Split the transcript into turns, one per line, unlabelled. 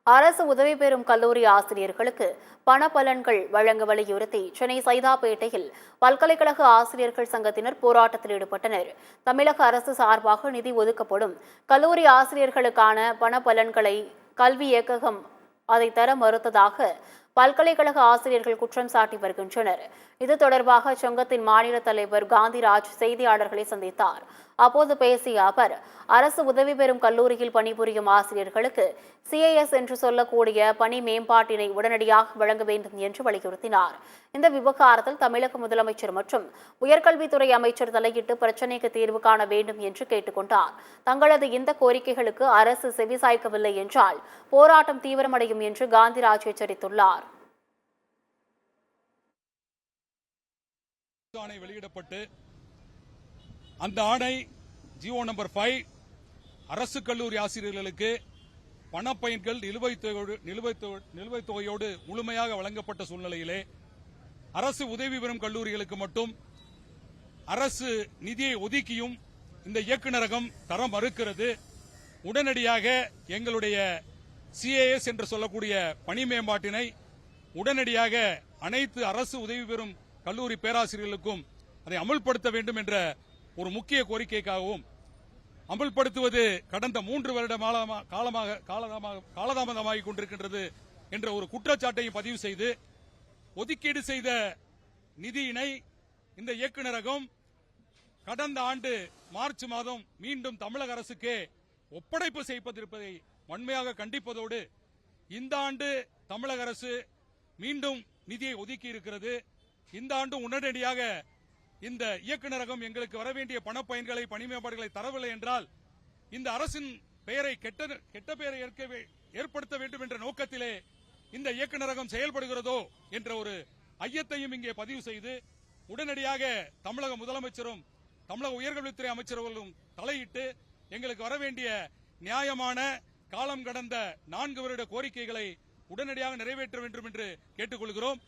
அரசு உதவி பெறும் கல்லூரி ஆசிரியர்களுக்கு பண பலன்கள் வழங்க வலியுறுத்தி சென்னை சைதாப்பேட்டையில் பல்கலைக்கழக ஆசிரியர்கள் சங்கத்தினர் போராட்டத்தில் ஈடுபட்டனர். தமிழக அரசு சார்பாக நிதி ஒதுக்கப்படும் கல்லூரி ஆசிரியர்களுக்கான பண பலன்களை கல்வி இயக்ககம் அதை தர மறுத்ததாக பல்கலைக்கழக ஆசிரியர்கள் குற்றம் சாட்டி வருகின்றனர். இது தொடர்பாக சங்கத்தின் மாநில தலைவர் காந்திராஜ் செய்தியாளர்களை சந்தித்தார். அப்போது பேசிய அவர், அரசு உதவி பெறும் கல்லூரியில் பணிபுரியும் ஆசிரியர்களுக்கு சிஏஎஸ் என்று சொல்லக்கூடிய பணி மேம்பாட்டினை உடனடியாக வழங்க வேண்டும் என்று வலியுறுத்தினார். இந்த விவகாரத்தில் தமிழக முதலமைச்சர் மற்றும் உயர்கல்வித்துறை அமைச்சர் தலையிட்டு பிரச்சினைக்கு தீர்வு காண வேண்டும் என்று கேட்டுக்கொண்டார். தங்களது இந்த கோரிக்கைகளுக்கு அரசு செவிசாய்க்கவில்லை என்றால் போராட்டம் தீவிரமடையும் என்று காந்திராஜ் எச்சரித்துள்ளார்.
ஆணை வெளியிடப்பட்டு அந்த ஆணை ஜிஓ நம்பர் 5 அரசு கல்லூரி ஆசிரியர்களுக்கு பணப்பயன்கள் நிலுவைத் தொகையோடு முழுமையாக வழங்கப்பட்ட சூழ்நிலையிலே அரசு உதவி பெறும் கல்லூரிகளுக்கு மட்டும் அரசு நிதியை ஒதுக்கியும் இந்த இயக்குநரகம் தர மறுக்கிறது. உடனடியாக எங்களுடைய சிஏஎஸ் என்று சொல்லக்கூடிய பணி மேம்பாட்டினை உடனடியாக அனைத்து அரசு உதவி பெறும் கல்லூரி பேராசிரியர்களுக்கும் அதை அமல்படுத்த வேண்டும் என்ற ஒரு முக்கிய கோரிக்கைக்காகவும், அமல்படுத்துவது கடந்த 3 வருட காலதாமதமாகிக் கொண்டிருக்கின்றது என்ற ஒரு குற்றச்சாட்டையும் பதிவு செய்து, ஒதுக்கீடு செய்த நிதியினை இந்த இயக்குநரகம் கடந்த ஆண்டு மார்ச் மாதம் மீண்டும் தமிழக அரசுக்கே ஒப்படைப்பு செய்திருப்பதை வன்மையாக கண்டிப்பதோடு, இந்த ஆண்டு தமிழக அரசு மீண்டும் நிதியை ஒதுக்கி இருக்கிறது. இந்த ஆண்டு உடனடியாக இந்த இயக்குநரகம் எங்களுக்கு வரவேண்டிய பணப்பயன்களை பணி மேம்பாடுகளை தரவில்லை என்றால் இந்த அரசின் பெயரை கெட்ட பெயரை ஏற்படுத்த வேண்டும் என்ற நோக்கத்திலே இந்த இயக்குநரகம் செயல்படுகிறதோ என்ற ஒரு ஐயத்தையும் இங்கே பதிவு செய்து, உடனடியாக தமிழக முதலமைச்சரும் தமிழக உயர்கல்வித்துறை அமைச்சர்களும் தலையிட்டு எங்களுக்கு வரவேண்டிய நியாயமான காலம் கடந்த 4 வருட கோரிக்கைகளை உடனடியாக நிறைவேற்ற வேண்டும் என்று கேட்டுக்கொள்கிறோம்.